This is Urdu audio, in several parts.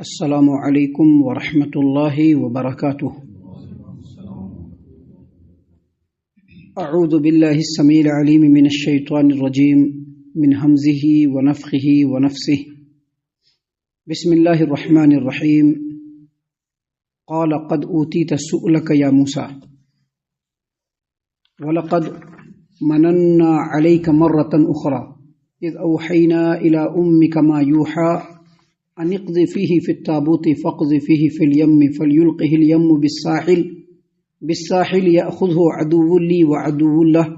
السلام علیکم ورحمۃ اللہ وبرکاتہ۔ اعوذ باللہ السمیع العلیم من الشیطان الرجیم من ہمزہ ونفخہ ونفثہ۔ بسم اللہ الرحمن الرحیم۔ قال قد اوتیت سؤلک یا موسیٰ ولقد مننا علیک مرۃ اخری اذ اوحینا الی امک ما یوحی ان اقذ فیہ فی التابوت فاقذ فیہ فی الیم فلیلقہ الیم بالساحل یأخذہ عدو لی وعدو لہ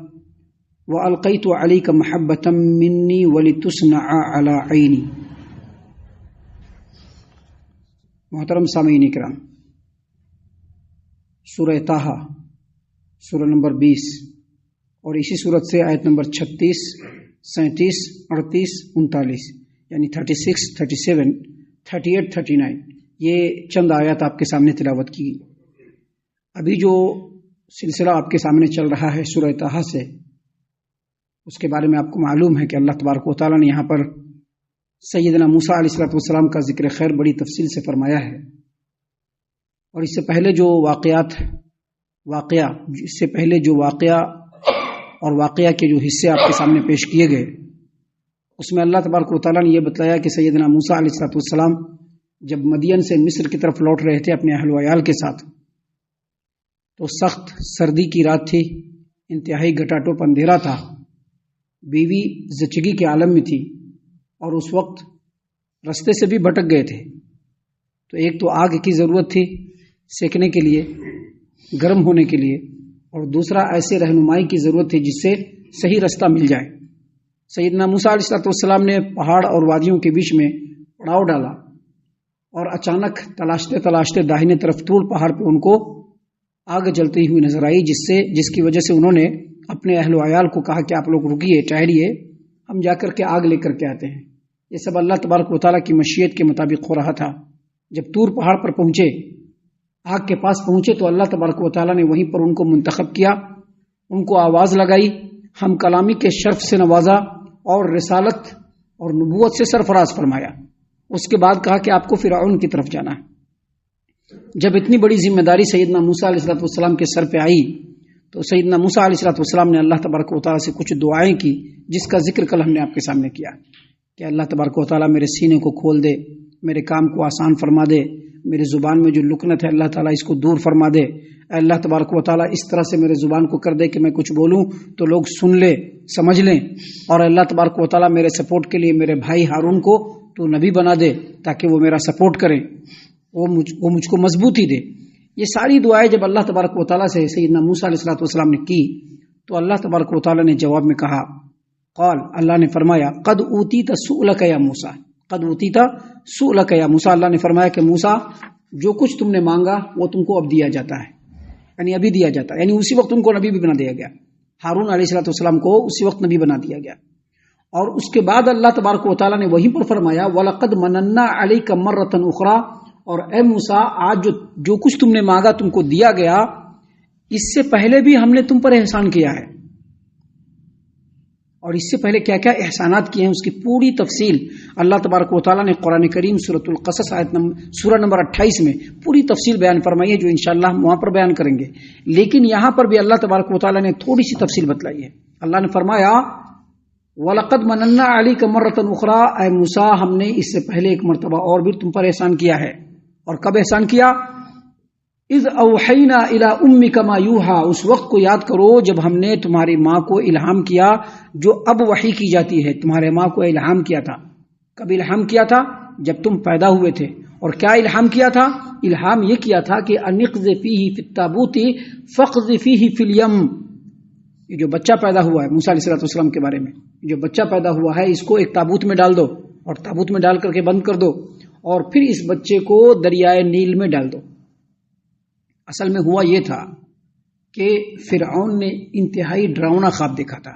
والقیت علیک محبۃ منی ولتصنع علی عینی۔ محترم سامعین کرام، سورہ طٰہٰ سورہ نمبر 20 اور اسی سورت سے آیت نمبر 36، 37، 38، 39 یعنی 36، 37، 38، 39 یہ چند آیات آپ کے سامنے تلاوت کی۔ ابھی جو سلسلہ آپ کے سامنے چل رہا ہے سورہ طٰہٰ سے، اس کے بارے میں آپ کو معلوم ہے کہ اللہ تبارک و تعالیٰ نے یہاں پر سیدنا موسیٰ علیہ السلام کا ذکر خیر بڑی تفصیل سے فرمایا ہے، اور اس سے پہلے جو واقعہ اور واقعہ کے جو حصے آپ کے سامنے پیش کیے گئے، اس میں اللہ تبارک و تعالیٰ نے یہ بتلایا کہ سیدنا موسیٰ علیہ السلام جب مدین سے مصر کی طرف لوٹ رہے تھے اپنے اہل و عیال کے ساتھ، تو سخت سردی کی رات تھی، انتہائی گھٹاٹوپ اندھیرا تھا، بیوی زچگی کے عالم میں تھی، اور اس وقت رستے سے بھی بھٹک گئے تھے۔ تو ایک تو آگ کی ضرورت تھی سیکنے کے لیے، گرم ہونے کے لیے، اور دوسرا ایسے رہنمائی کی ضرورت تھی جس سے صحیح رستہ مل جائے۔ سیدنا موسیٰ علیہ السلام نے پہاڑ اور وادیوں کے بیچ میں پڑاؤ ڈالا، اور اچانک تلاشتے تلاشتے داہنے طرف طور پہاڑ پہ ان کو آگ جلتی ہوئی نظر آئی، جس کی وجہ سے انہوں نے اپنے اہل و عیال کو کہا کہ آپ لوگ رکیے، ٹھہریے، ہم جا کر کے آگ لے کر کے آتے ہیں۔ یہ سب اللہ تبارک و تعالیٰ کی مشیت کے مطابق ہو رہا تھا۔ جب طور پہاڑ پر پہنچے، آگ کے پاس پہنچے، تو اللہ تبارک و تعالیٰ نے وہیں پر ان کو منتخب کیا، ان کو آواز لگائی، ہم کلامی کے شرف سے نوازا اور رسالت اور نبوت سے سرفراز فرمایا۔ اس کے بعد کہا کہ آپ کو فرعون کی طرف جانا ہے۔ جب اتنی بڑی ذمہ داری سیدنا موسیٰ علیہ السلام کے سر پہ آئی، تو سیدنا موسیٰ علیہ السلام نے اللہ تبارک و تعالیٰ سے کچھ دعائیں کی، جس کا ذکر کل ہم نے آپ کے سامنے کیا کہ اللہ تبارک و تعالیٰ میرے سینے کو کھول دے، میرے کام کو آسان فرما دے، میری زبان میں جو لکنت ہے اللہ تعالیٰ اس کو دور فرما دے، اللہ تبارک و تعالیٰ اس طرح سے میرے زبان کو کر دے کہ میں کچھ بولوں تو لوگ سن لیں، سمجھ لیں، اور اللہ تبارک و تعالیٰ میرے سپورٹ کے لیے میرے بھائی ہارون کو تو نبی بنا دے تاکہ وہ میرا سپورٹ کریں، وہ مجھ کو مضبوطی دے۔ یہ ساری دعائیں جب اللہ تبارک و تعالیٰ سے سیدنا موسیٰ علیہ السلام نے کی، تو اللہ تبارک و تعالیٰ نے جواب میں کہا، قال، اللہ نے فرمایا، قد اوتیت سؤلک یا موسیٰ، قد اوتیت سؤلک یا موسیٰ، اللہ نے فرمایا کہ موسیٰ جو کچھ تم نے مانگا وہ تم کو اب دیا جاتا ہے، یعنی ابھی دیا جاتا ہے، یعنی اسی وقت ان کو نبی بھی بنا دیا گیا، ہارون علیہ السلام کو اسی وقت نبی بنا دیا گیا۔ اور اس کے بعد اللہ تبارک و تعالیٰ نے وہیں پر فرمایا، وَلَقَدْ مَنَنَّا عَلَيْكَ مَرَّةً أُخْرَىٰ، اور اے موسیٰ آج جو کچھ تم نے مانگا تم کو دیا گیا، اس سے پہلے بھی ہم نے تم پر احسان کیا ہے، اور اس سے پہلے کیا کیا احسانات کیے ہیں اس کی پوری تفصیل اللہ تبارک و تعالیٰ نے قرآن کریم سورۃ القصص سورہ نمبر 28 میں پوری تفصیل بیان فرمائی ہے، جو انشاءاللہ ہم وہاں پر بیان کریں گے۔ لیکن یہاں پر بھی اللہ تبارک و تعالیٰ نے تھوڑی سی تفصیل بتلائی ہے۔ اللہ نے فرمایا، وَلَقَدْ مَنَنَّا عَلَيْكَ مَرَّةً أُخْرَىٰ، اے موسیٰ ہم نے اس سے پہلے ایک مرتبہ اور بھی تم پر احسان کیا ہے۔ اور کب احسان کیا؟ اذ اوحینا الی امک ما یوحی، اس وقت کو یاد کرو جب ہم نے تمہاری ماں کو الہام کیا جو اب وحی کی جاتی ہے۔ تمہارے ماں کو الہام کیا تھا، کب الہام کیا تھا؟ جب تم پیدا ہوئے تھے۔ اور کیا الہام کیا تھا؟ الہام یہ کیا تھا کہ انقذ فیہ فی التابوت فاقذ فیہ فی الیم، یہ جو بچہ پیدا ہوا ہے موسیٰ علیہ السلام کے بارے میں، جو بچہ پیدا ہوا ہے اس کو ایک تابوت میں ڈال دو، اور تابوت میں ڈال کر کے بند کر دو، اور پھر اس بچے کو دریائے نیل میں ڈال دو۔ اصل میں ہوا یہ تھا کہ فرعون نے انتہائی ڈراؤنا خواب دیکھا تھا،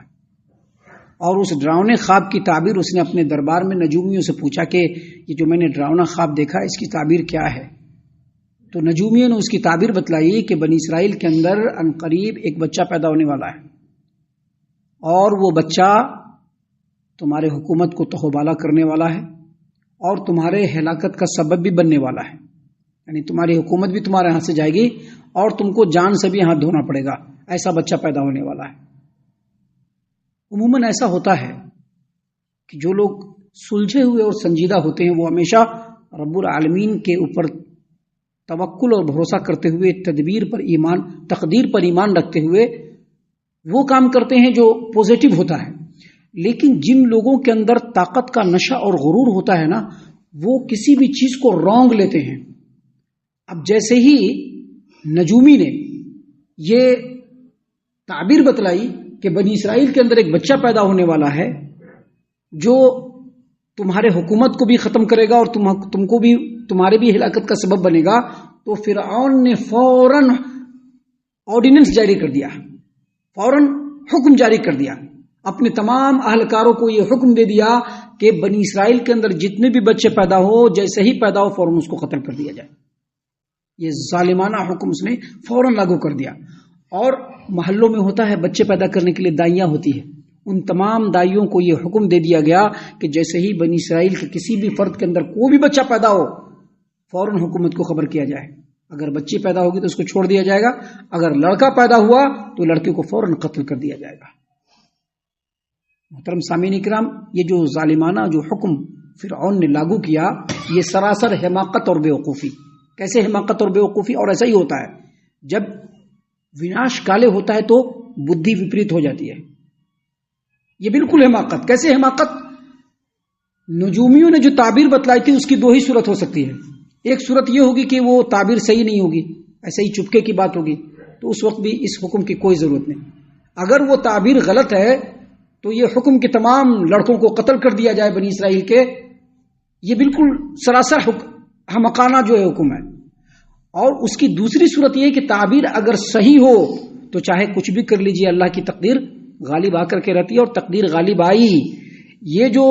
اور اس ڈراؤنے خواب کی تعبیر اس نے اپنے دربار میں نجومیوں سے پوچھا کہ یہ جو میں نے ڈراؤنا خواب دیکھا اس کی تعبیر کیا ہے؟ تو نجومیوں نے اس کی تعبیر بتلائی کہ بنی اسرائیل کے اندر عنقریب ایک بچہ پیدا ہونے والا ہے، اور وہ بچہ تمہارے حکومت کو تہوبالا کرنے والا ہے، اور تمہارے ہلاکت کا سبب بھی بننے والا ہے، یعنی تمہاری حکومت بھی تمہارے ہاتھ سے جائے گی اور تم کو جان سے بھی ہاتھ دھونا پڑے گا، ایسا بچہ پیدا ہونے والا ہے۔ عموماً ایسا ہوتا ہے کہ جو لوگ سلجھے ہوئے اور سنجیدہ ہوتے ہیں وہ ہمیشہ رب العالمین کے اوپر توکل اور بھروسہ کرتے ہوئے تقدیر پر ایمان رکھتے ہوئے وہ کام کرتے ہیں جو پوزیٹو ہوتا ہے۔ لیکن جن لوگوں کے اندر طاقت کا نشہ اور غرور ہوتا ہے نا، وہ کسی بھی چیز کو رونگ لیتے ہیں۔ اب جیسے ہی نجومی نے یہ تعبیر بتلائی کہ بنی اسرائیل کے اندر ایک بچہ پیدا ہونے والا ہے جو تمہارے حکومت کو بھی ختم کرے گا اور تم کو بھی تمہارے بھی ہلاکت کا سبب بنے گا، تو فرعون نے فوراً آرڈیننس جاری کر دیا، فوراً حکم جاری کر دیا، اپنے تمام اہلکاروں کو یہ حکم دے دیا کہ بنی اسرائیل کے اندر جتنے بھی بچے پیدا ہو، جیسے ہی پیدا ہو فوراً اس کو قتل کر دیا جائے۔ یہ ظالمانہ حکم اس نے فوراً لاگو کر دیا۔ اور محلوں میں ہوتا ہے بچے پیدا کرنے کے لیے دائیاں ہوتی ہے، ان تمام دائیوں کو یہ حکم دے دیا گیا کہ جیسے ہی بنی اسرائیل کے کسی بھی فرد کے اندر کوئی بھی بچہ پیدا ہو فوراً حکومت کو خبر کیا جائے، اگر بچی پیدا ہوگی تو اس کو چھوڑ دیا جائے گا، اگر لڑکا پیدا ہوا تو لڑکے کو فوراً قتل کر دیا جائے گا۔ محترم سامعین کرام، یہ جو ظالمانہ جو حکم فرعون نے لاگو کیا یہ سراسر حماقت اور بیوقوفی۔ کیسے حماقت اور بیوقوفی؟ اور ایسا ہی ہوتا ہے جب وناش کالے ہوتا ہے تو بدھی وپریت ہو جاتی ہے، یہ بالکل حماقت۔ کیسے حماقت؟ نجومیوں نے جو تعبیر بتلائی تھی اس کی دو ہی صورت ہو سکتی ہے، ایک صورت یہ ہوگی کہ وہ تعبیر صحیح نہیں ہوگی، ایسے ہی چپکے کی بات ہوگی، تو اس وقت بھی اس حکم کی کوئی ضرورت نہیں۔ اگر وہ تعبیر غلط ہے تو یہ حکم کہ تمام لڑکوں کو قتل کر دیا جائے بنی اسرائیل کے، یہ بالکل سراسر حمقانہ جو ہے حکم ہے۔ اور اس کی دوسری صورت یہ کہ تعبیر اگر صحیح ہو تو چاہے کچھ بھی کر لیجیے، اللہ کی تقدیر غالب آ کر کے رہتی ہے، اور تقدیر غالب آئی۔ یہ جو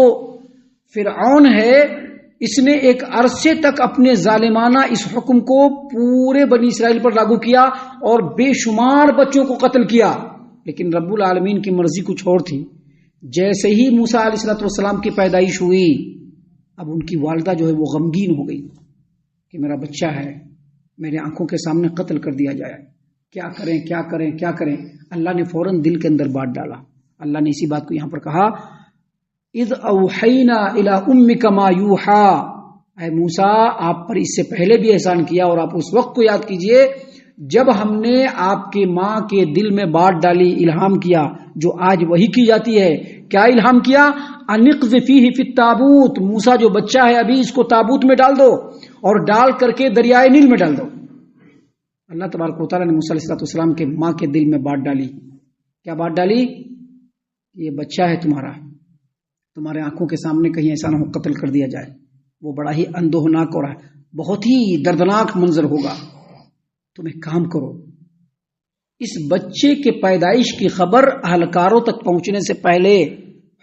فرعون ہے اس نے ایک عرصے تک اپنے ظالمانہ اس حکم کو پورے بنی اسرائیل پر لاگو کیا اور بے شمار بچوں کو قتل کیا، لیکن رب العالمین کی مرضی کچھ اور تھی۔ جیسے ہی موسیٰ علیہ السلام کی پیدائش ہوئی، اب ان کی والدہ جو ہے وہ غمگین ہو گئی کہ میرا بچہ ہے، میرے آنکھوں کے سامنے قتل کر دیا جائے، کیا کریں کیا کریں کیا کریں۔ اللہ نے فوراً دل کے اندر بات ڈالا۔ اللہ نے اسی بات کو یہاں پر کہا، اذ اوحینا الی امک ما یوحی، اے موسیٰ آپ پر اس سے پہلے بھی احسان کیا، اور آپ اس وقت کو یاد کیجئے جب ہم نے آپ کے ماں کے دل میں بات ڈالی، الہام کیا، جو آج وہی کی جاتی ہے۔ کیا الہام کیا؟ انقذ فیہ فی التابوت، موسیٰ جو بچہ ہے ابھی اس کو تابوت میں ڈال دو اور ڈال کر کے دریائے نیل میں ڈال دو۔ اللہ تبارک و تعالیٰ نے موسیٰ علیہ السلام کے ماں کے دل میں بات ڈالی۔ کیا بات ڈالی؟ یہ بچہ ہے تمہارا، تمہارے آنکھوں کے سامنے کہیں ایسا نہ ہو قتل کر دیا جائے، وہ بڑا ہی اندوہناک اور بہت ہی دردناک منظر ہوگا۔ تم ایک کام کرو، اس بچے کے پیدائش کی خبر اہلکاروں تک پہنچنے سے پہلے،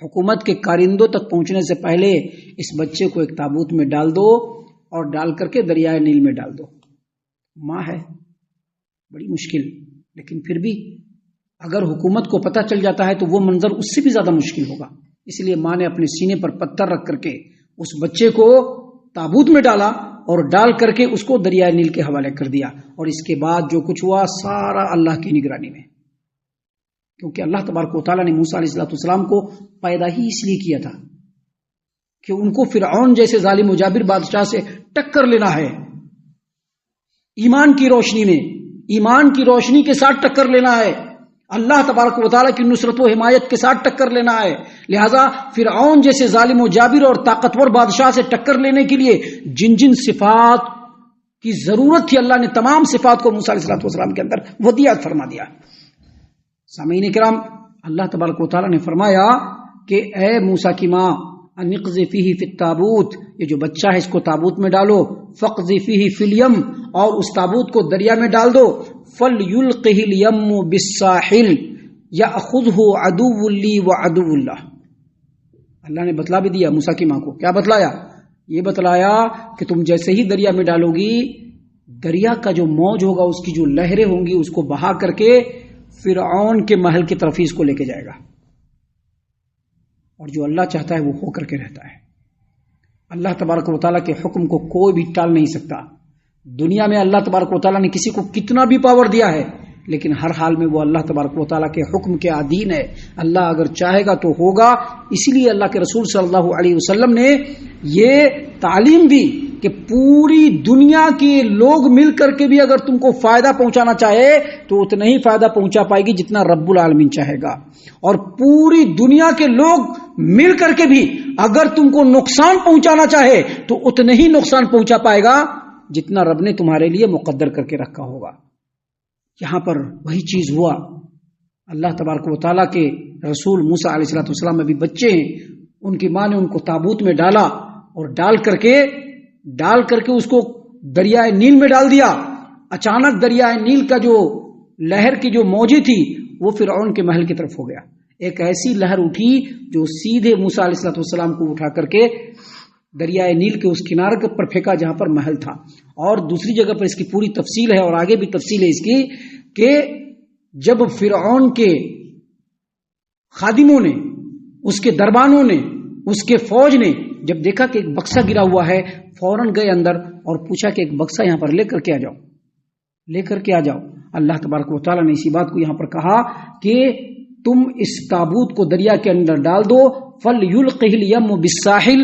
حکومت کے کارندوں تک پہنچنے سے پہلے اس بچے کو ایک تابوت میں ڈال دو اور ڈال کر کے دریائے نیل میں ڈال دو۔ ماں ہے، بڑی مشکل، لیکن پھر بھی اگر حکومت کو پتہ چل جاتا ہے تو وہ منظر اس سے بھی زیادہ مشکل ہوگا۔ اس لیے ماں نے اپنے سینے پر پتھر رکھ کر کے اس بچے کو تابوت میں ڈالا اور ڈال کر کے اس کو دریائے نیل کے حوالے کر دیا، اور اس کے بعد جو کچھ ہوا سارا اللہ کی نگرانی میں، کیونکہ اللہ تبارک و تعالیٰ نے موسیٰ علیہ السلام کو پیدا ہی اس لیے کیا تھا کہ ان کو فرعون جیسے ظالم و جابر بادشاہ سے ٹکر لینا ہے، ایمان کی روشنی میں، ایمان کی روشنی کے ساتھ ٹکر لینا ہے، اللہ تبارک و تعالیٰ کی نصرت و حمایت کے ساتھ ٹکر لینا ہے۔ لہٰذا فرعون جیسے ظالم و جابر اور طاقتور بادشاہ سے ٹکر لینے کے لیے جن جن صفات کی ضرورت تھی اللہ نے تمام صفات کو موسیٰ علیہ السلام کے اندر ودیعت فرما دیا۔ سامعین کرام، اللہ تبارک و تعالیٰ نے فرمایا کہ اے موسیٰ کی ماں، انقذ فیہ فی التابوت، یہ جو بچہ ہے اس کو تابوت میں ڈالو، فقذ فیہ فی الیم، اور اس تابوت کو دریا میں ڈال دو، فلیلقہ الیم بالساحل یاخذہ عدو لی وعدو اللہ۔ اللہ نے بتلا بھی دیا موسیٰ کی ماں کو، کیا بتلایا؟ یہ بتلایا کہ تم جیسے ہی دریا میں ڈالو گی، دریا کا جو موج ہوگا، اس کی جو لہریں ہوں گی، اس کو بہا کر کے فرعون کے محل کی طرف ہی اس کو لے کے جائے گا، اور جو اللہ چاہتا ہے وہ ہو کر کے رہتا ہے۔ اللہ تبارک و تعالیٰ کے حکم کو کوئی بھی ٹال نہیں سکتا. دنیا میں اللہ تبارک و تعالیٰ نے کسی کو کتنا بھی پاور دیا ہے لیکن ہر حال میں وہ اللہ تبارک و تعالیٰ کے حکم کے ادھین ہے. اللہ اگر چاہے گا تو ہوگا. اسی لیے اللہ کے رسول صلی اللہ علیہ وسلم نے یہ تعلیم دی کہ پوری دنیا کے لوگ مل کر کے بھی اگر تم کو فائدہ پہنچانا چاہے تو اتنا ہی فائدہ پہنچا پائے گی جتنا رب العالمین چاہے گا. اور پوری دنیا کے لوگ مل کر کے بھی اگر تم کو نقصان پہنچانا چاہے تو اتنا ہی نقصان پہنچا پائے گا جتنا رب نے تمہارے لیے مقدر کر کے رکھا ہوگا. یہاں پر وہی چیز ہوا. اللہ تبارک و تعالیٰ کے رسول موسیٰ علیہ السلام ابھی بچے ہیں. ان کی ماں نے ان کو تابوت میں ڈالا اور ڈال کر کے اس کو دریائے نیل میں ڈال دیا. اچانک دریائے نیل کا جو لہر کی جو موجیں تھی وہ فرعون کے محل کی طرف ہو گیا. ایک ایسی لہر اٹھی جو سیدھے موسیٰ علیہ السلام کو اٹھا کر کے دریائے نیل کے اس کنارے پر پھینکا جہاں پر محل تھا. اور دوسری جگہ پر اس کی پوری تفصیل ہے اور آگے بھی تفصیل ہے اس کی کہ جب فرعون کے خادموں نے، اس کے دربانوں نے، اس کے فوج نے جب دیکھا کہ ایک بکسا گرا ہوا ہے فوراً گئے اندر اور پوچھا کہ ایک بکسا یہاں پر لے کر کے آ جاؤ. اللہ تبارک و تعالیٰ نے اسی بات کو یہاں پر کہا کہ تم اس تابوت کو دریا کے اندر ڈال دو. فَلْيُلْقِهِ الْيَمُّ بِالسَّاحِلِ،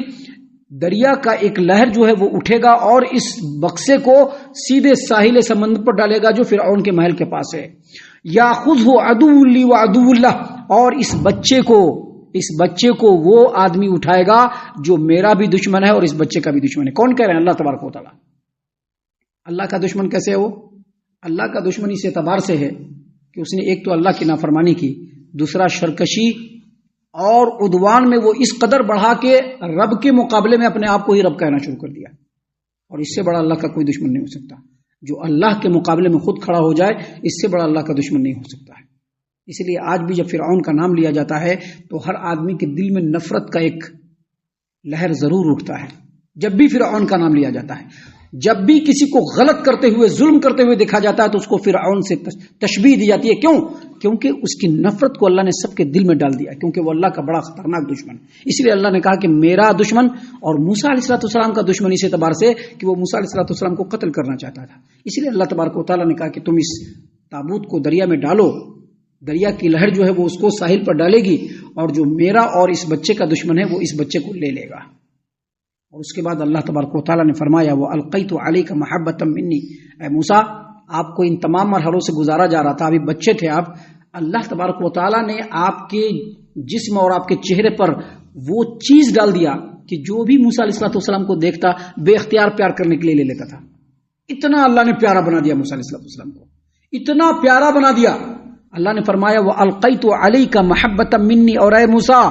دریا کا ایک لہر جو ہے وہ اٹھے گا اور اس بکسے کو سیدھے ساحل سمندر پر ڈالے گا جو فرعون کے محل کے پاس ہے. یاخذہ عدو لی وعدو اللہ، اور اس بچے کو وہ آدمی اٹھائے گا جو میرا بھی دشمن ہے اور اس بچے کا بھی دشمن ہے. کون کہہ رہے ہیں؟ اللہ تبارک و تعالیٰ. اللہ کا دشمن کیسے ہے وہ؟ اللہ کا دشمن اس اعتبار سے ہے کہ اس نے ایک تو اللہ کی نافرمانی کی، دوسرا شرکشی اور عدوان میں وہ اس قدر بڑھا کے رب کے مقابلے میں اپنے آپ کو ہی رب کہنا شروع کر دیا. اور اس سے بڑا اللہ کا کوئی دشمن نہیں ہو سکتا. جو اللہ کے مقابلے میں خود کھڑا ہو جائے اس سے بڑا اللہ کا دشمن نہیں ہو سکتا ہے. اس لیے آج بھی جب فرعون کا نام لیا جاتا ہے تو ہر آدمی کے دل میں نفرت کا ایک لہر ضرور اٹھتا ہے. جب بھی فرعون کا نام لیا جاتا ہے، جب بھی کسی کو غلط کرتے ہوئے، ظلم کرتے ہوئے دیکھا جاتا ہے تو اس کو فرعون سے تشبیہ دی جاتی ہے. کیوں؟ کیونکہ اس کی نفرت کو اللہ نے سب کے دل میں ڈال دیا، کیونکہ وہ اللہ کا بڑا خطرناک دشمن. اس لیے اللہ نے کہا کہ میرا دشمن اور موسیٰ علیہ السلام کا دشمن اس اعتبار سے کہ وہ موسیٰ علیہ السلام کو قتل کرنا چاہتا تھا. اس لیے اللہ تبارک و تعالیٰ نے کہا کہ تم اس تابوت کو دریا میں ڈالو، دریا کی لہر جو ہے وہ اس کو ساحل پر ڈالے گی اور جو میرا اور اس بچے کا دشمن ہے وہ اس بچے کو لے لے گا. اور اس کے بعد اللہ تبارک و تعالیٰ نے فرمایا وَأَلْقَيْتُ عَلَيْكَ مَحَبَّةً مِّنِّي، اے موسیٰ آپ کو ان تمام مرحلوں سے گزارا جا رہا تھا، ابھی بچے تھے آپ. اللہ تبارک و تعالیٰ نے آپ کے جسم اور آپ کے چہرے پر وہ چیز ڈال دیا کہ جو بھی موسیٰ علیہ السلام کو دیکھتا بے اختیار پیار کرنے کے لیے لے لیتا تھا. اتنا اللہ نے پیارا بنا دیا موسیٰ علیہ السلام کو، اتنا پیارا بنا دیا. اللہ نے فرمایا وَأَلْقَيْتُ عَلَيْكَ مَحَبَّةً مِّنِّي، اور اے موسیٰ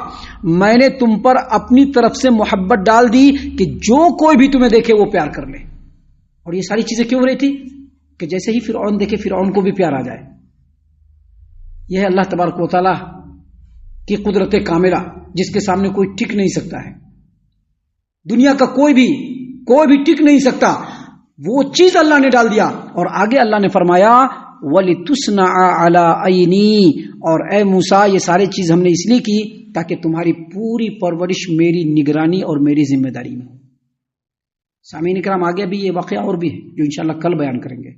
میں نے تم پر اپنی طرف سے محبت ڈال دی کہ جو کوئی بھی تمہیں دیکھے وہ پیار کر لے. اور یہ ساری چیزیں کیوں ہو رہی تھی؟ کہ جیسے ہی فرعون دیکھے فرعون کو بھی پیار آ جائے. یہ ہے اللہ تبارک و تعالیٰ کی قدرت کاملہ جس کے سامنے کوئی ٹک نہیں سکتا ہے. دنیا کا کوئی بھی ٹک نہیں سکتا. وہ چیز اللہ نے ڈال دیا. اور آگے اللہ نے فرمایا وَلِتُصْنَعَ عَلَىٰ عَيْنِي، اور اے موسیٰ یہ سارے چیز ہم نے اس لیے کی تاکہ تمہاری پوری پرورش میری نگرانی اور میری ذمہ داری میں ہو. سامعین کرام آگے بھی یہ واقعہ اور بھی ہے جو انشاءاللہ کل بیان کریں گے.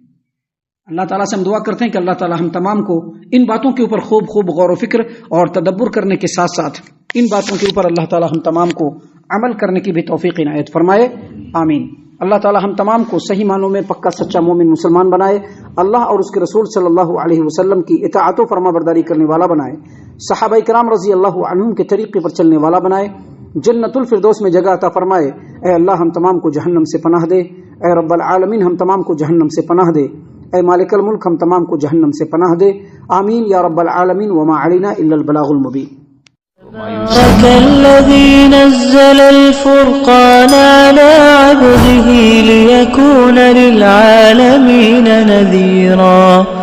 اللہ تعالیٰ سے ہم دعا کرتے ہیں کہ اللہ تعالیٰ ہم تمام کو ان باتوں کے اوپر خوب غور و فکر اور تدبر کرنے کے ساتھ ساتھ ان باتوں کے اوپر اللہ تعالیٰ ہم تمام کو عمل کرنے کی بھی توفیق عنایت فرمائے. آمین. اللہ تعالیٰ ہم تمام کو صحیح معنوں میں پکا سچا مومن مسلمان بنائے. اللہ اور اس کے رسول صلی اللہ علیہ وسلم کی اطاعت و فرما برداری کرنے والا بنائے. صحابہ کرام رضی اللہ عنہم کے طریقے پر چلنے والا بنائے. جنت الفردوس میں جگہ عطا فرمائے. اے اللہ ہم تمام کو جہنم سے پناہ دے. اے رب العالمین ہم تمام کو جہنم سے پناہ دے. اے مالک الملک ہم تمام کو جہنم سے پناہ دے. آمین یا رب العالمین. وما علینا الا البلاغ المبین. الذي نزل الفرقان على عبده ليكون للعالمين نذيرا